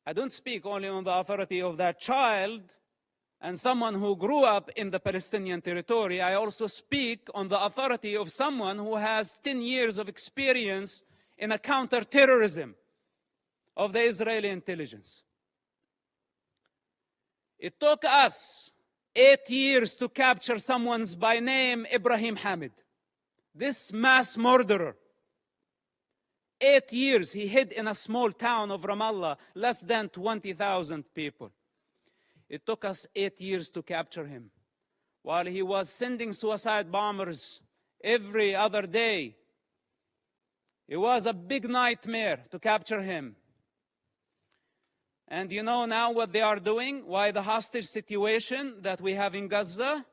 I don't speak only on the authority of that child and someone who grew up in the Palestinian territory. I also speak on the authority of someone who has 10 years of experience in a counterterrorism of the Israeli intelligence. It took us 8 years to capture someone by name Ibrahim Hamid, this mass murderer. 8 years he hid in a small town of Ramallah, less than 20,000 people. It took us 8 years to capture him, while he was sending suicide bombers every other day. It was a big nightmare to capture him. And you know now what they are doing? Why the hostage situation that we have in Gaza?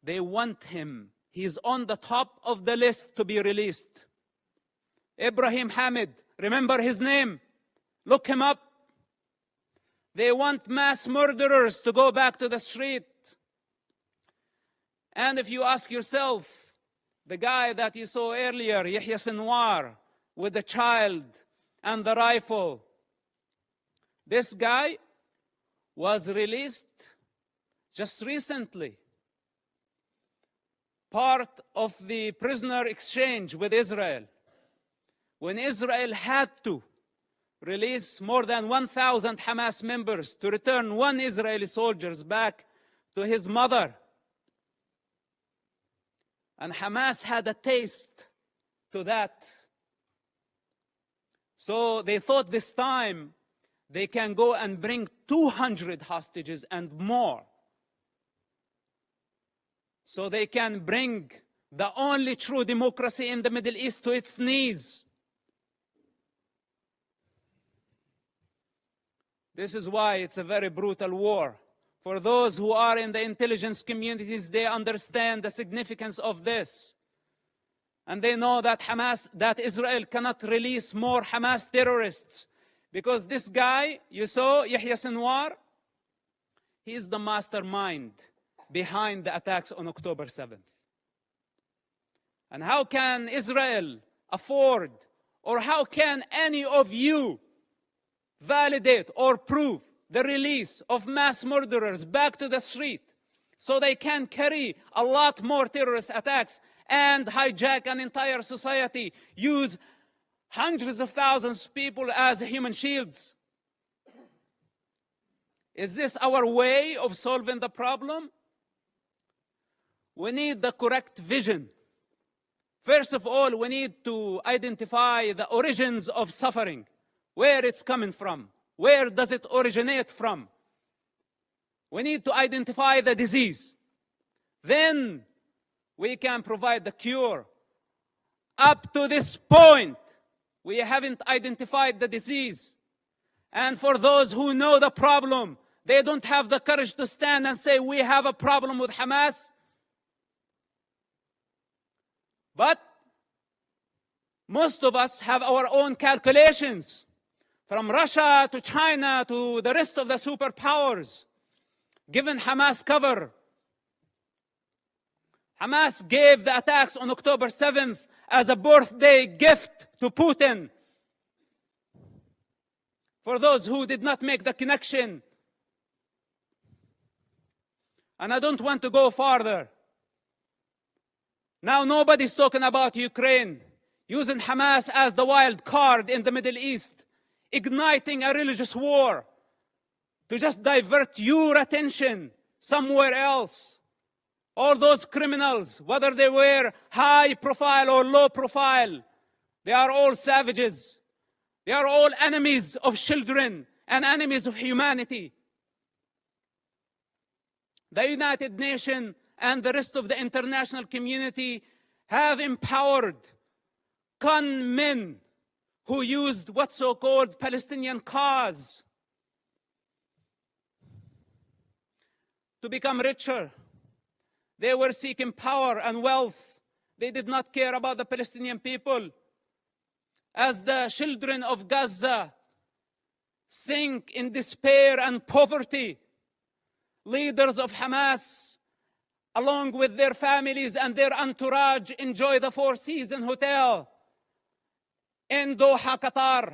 They want him. He's on the top of the list to be released. Ibrahim Hamid, remember his name? Look him up. They want mass murderers to go back to the street. And if you ask yourself, the guy that you saw earlier, Yahya Sinwar, with the child and the rifle, this guy was released just recently, part of the prisoner exchange with Israel, when Israel had to release more than 1,000 Hamas members to return one Israeli soldier back to his mother. And Hamas had a taste to that. So they thought this time they can go and bring 200 hostages and more. So they can bring the only true democracy in the Middle East to its knees. This is why it's a very brutal war. For those who are in the intelligence communities, they understand the significance of this. And they know that that Israel cannot release more Hamas terrorists. Because this guy, you saw, Yahya Sinwar, he is the mastermind behind the attacks on October 7th. And how can Israel afford, or how can any of you validate or prove the release of mass murderers back to the street so they can carry a lot more terrorist attacks and hijack an entire society, use hundreds of thousands of people as human shields? Is this our way of solving the problem? We need the correct vision. First of all, we need to identify the origins of suffering, where it's coming from. Where does it originate from? We need to identify the disease. Then we can provide the cure. Up to this point, we haven't identified the disease. And for those who know the problem, they don't have the courage to stand and say, we have a problem with Hamas. But most of us have our own calculations. From Russia to China to the rest of the superpowers, given Hamas cover. Hamas gave the attacks on October 7th as a birthday gift to Putin. For those who did not make the connection. And I don't want to go farther. Now nobody's talking about Ukraine, using Hamas as the wild card in the Middle East, igniting a religious war to just divert your attention somewhere else. All those criminals, whether they were high profile or low profile, they are all savages. They are all enemies of children and enemies of humanity. The United Nations and the rest of the international community have empowered con men who used what's so-called Palestinian cause to become richer. They were seeking power and wealth. They did not care about the Palestinian people. As the children of Gaza sink in despair and poverty, leaders of Hamas, along with their families and their entourage, enjoy the Four Seasons Hotel in Doha, Qatar.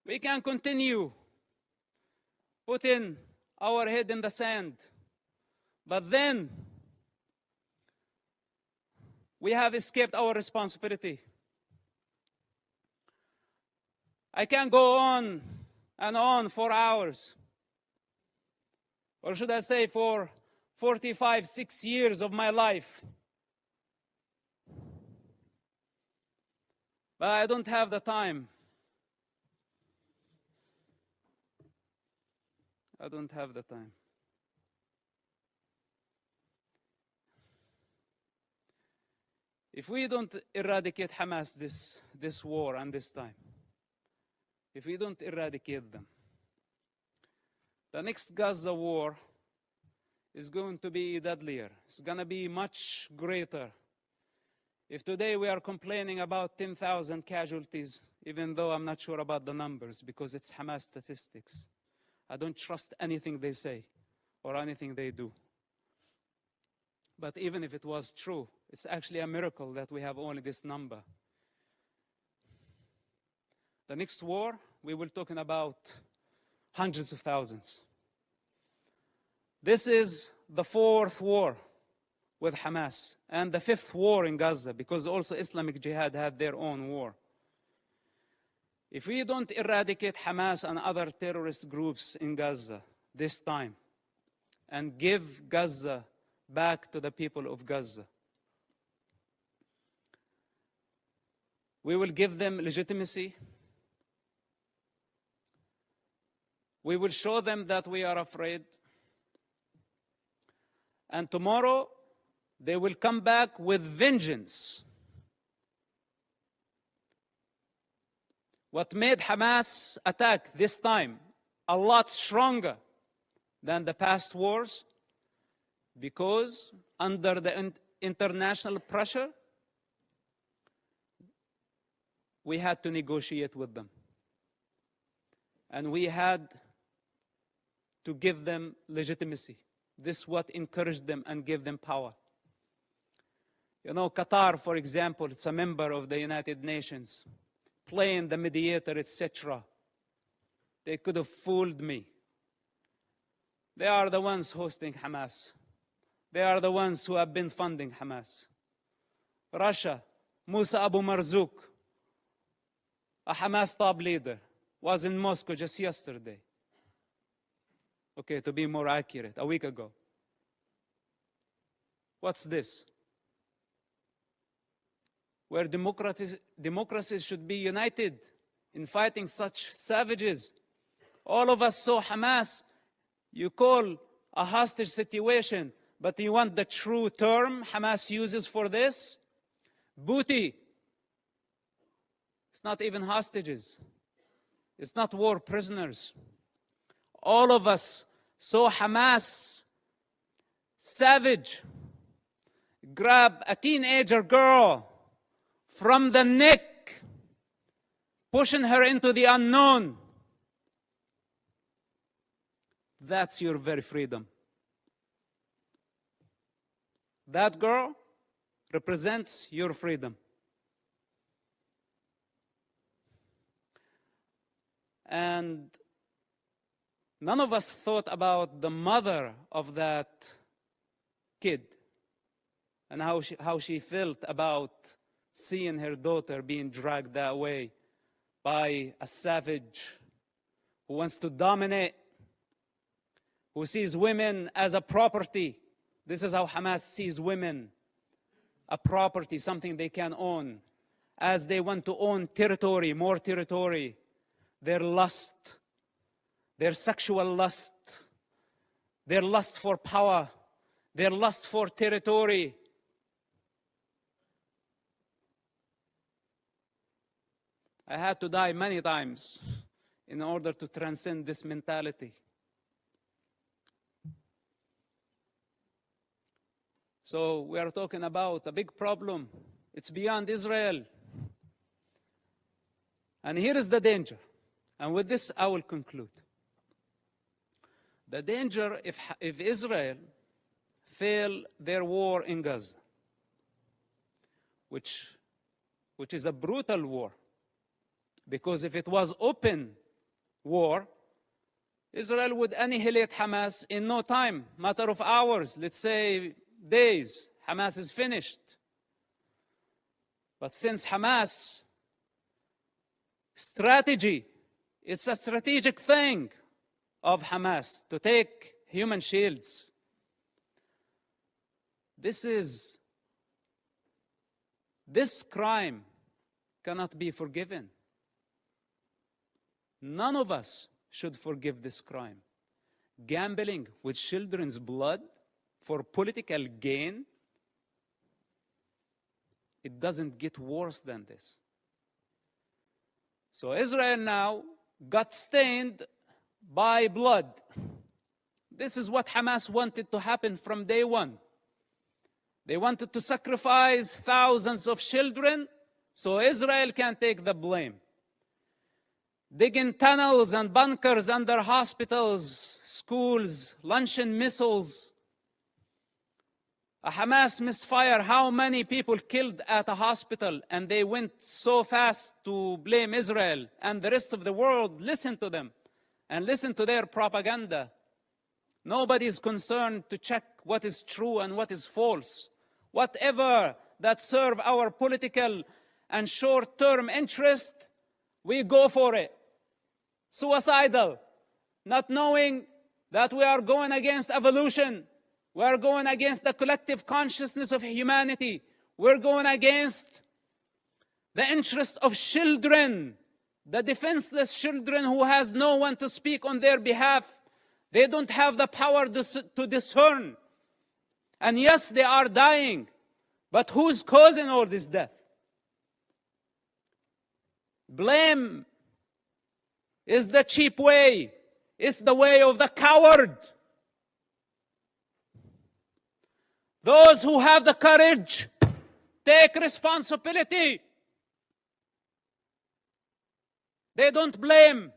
We can continue putting our head in the sand, but then we have escaped our responsibility. I can go on and on for hours, or should I say for 45, 6 years of my life. But I don't have the time. I don't have the time. If we don't eradicate Hamas this war and this time, if we don't eradicate them, the next Gaza war is going to be deadlier. It's going to be much greater. If today we are complaining about 10,000 casualties, even though I'm not sure about the numbers because it's Hamas statistics, I don't trust anything they say or anything they do. But even if it was true, it's actually a miracle that we have only this number. The next war, we will be talking about hundreds of thousands. This is the 4th war with Hamas and the 5th war in Gaza, because also Islamic Jihad had their own war. If we don't eradicate Hamas and other terrorist groups in Gaza this time and give Gaza back to the people of Gaza, we will give them legitimacy. We will show them that we are afraid. And tomorrow, they will come back with vengeance. What made Hamas attack this time a lot stronger than the past wars? Because under the international pressure, we had to negotiate with them. And we had to give them legitimacy. This is what encouraged them and gave them power. You know, Qatar, for example, it's a member of the United Nations, playing the mediator, etc. They could have fooled me. They are the ones hosting Hamas. They are the ones who have been funding Hamas. Russia, Musa Abu Marzouk, a Hamas top leader, was in Moscow just yesterday. Okay, to be more accurate, a week ago. What's this? Where democracies should be united in fighting such savages. All of us saw Hamas, you call a hostage situation, but you want the true term Hamas uses for this? Booty. It's not even hostages. It's not war prisoners. All of us saw Hamas, savage, grab a teenager girl from the neck, pushing her into the unknown. That's your very freedom. That girl represents your freedom. And none of us thought about the mother of that kid and how she felt about seeing her daughter being dragged that way by a savage who wants to dominate, who sees women as a property. This is how Hamas sees women, a property, something they can own. As they want to own territory, more territory, their lust, their sexual lust, their lust for power, their lust for territory. I had to die many times in order to transcend this mentality. So we are talking about a big problem. It's beyond Israel. And here is the danger. And with this, I will conclude. The danger if Israel fail their war in Gaza, which is a brutal war, because if it was open war, Israel would annihilate Hamas in no time, matter of hours, let's say days. Hamas is finished. But since Hamas strategy, it's a strategic thing of Hamas to take human shields. This crime cannot be forgiven. None of us should forgive this crime. Gambling with children's blood for political gain, it doesn't get worse than this. So Israel now got stained by blood. This is what Hamas wanted to happen from day one. They wanted to sacrifice thousands of children so Israel can take the blame. Digging tunnels and bunkers under hospitals, schools, launching missiles. A Hamas misfire, how many people killed at a hospital, and they went so fast to blame Israel, and the rest of the world listened to them and listened to their propaganda. Nobody is concerned to check what is true and what is false. Whatever that serve our political and short-term interest, we go for it. Suicidal, not knowing that we are going against evolution. We are going against the collective consciousness of humanity. We're going against the interest of children, the defenseless children who has no one to speak on their behalf. They don't have the power to discern. And yes, they are dying. But who's causing all this death? Blame is the cheap way. It's the way of the coward. Those who have the courage take responsibility. They don't blame.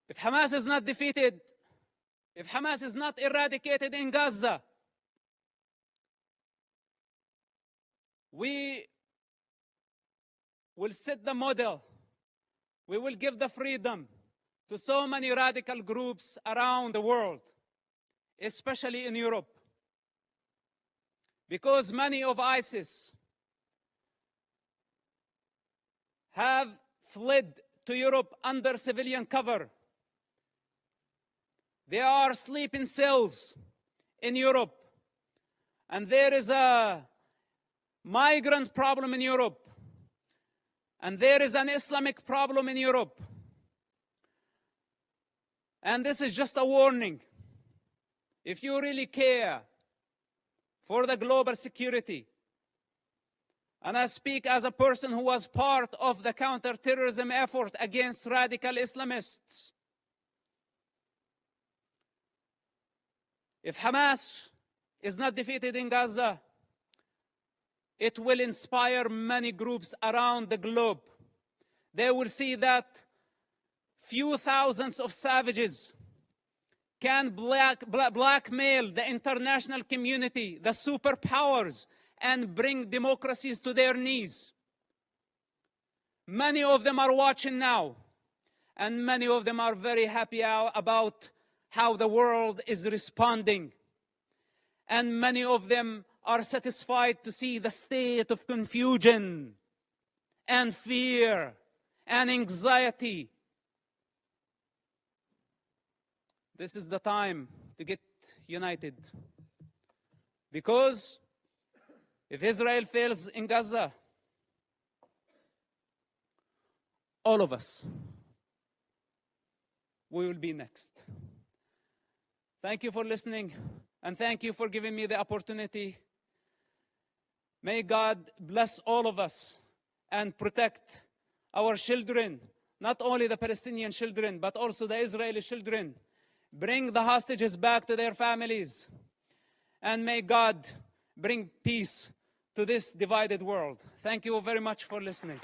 If Hamas is not defeated, if Hamas is not eradicated in Gaza, we will set the model. We will give the freedom to so many radical groups around the world, especially in Europe. Because many of ISIS have fled to Europe under civilian cover. They are sleeping cells in Europe. And there is a migrant problem in Europe. And there is an Islamic problem in Europe. And this is just a warning. If you really care for the global security, and I speak as a person who was part of the counterterrorism effort against radical Islamists, if Hamas is not defeated in Gaza, it will inspire many groups around the globe. They will see that few thousands of savages can blackmail the international community, the superpowers, and bring democracies to their knees. Many of them are watching now, and many of them are very happy about how the world is responding. And many of them are satisfied to see the state of confusion and fear and anxiety. This is the time to get united. Because if Israel fails in Gaza, all of us, we will be next. Thank you for listening, and thank you for giving me the opportunity. May God bless all of us and protect our children, not only the Palestinian children, but also the Israeli children. Bring the hostages back to their families. And may God bring peace to this divided world. Thank you very much for listening.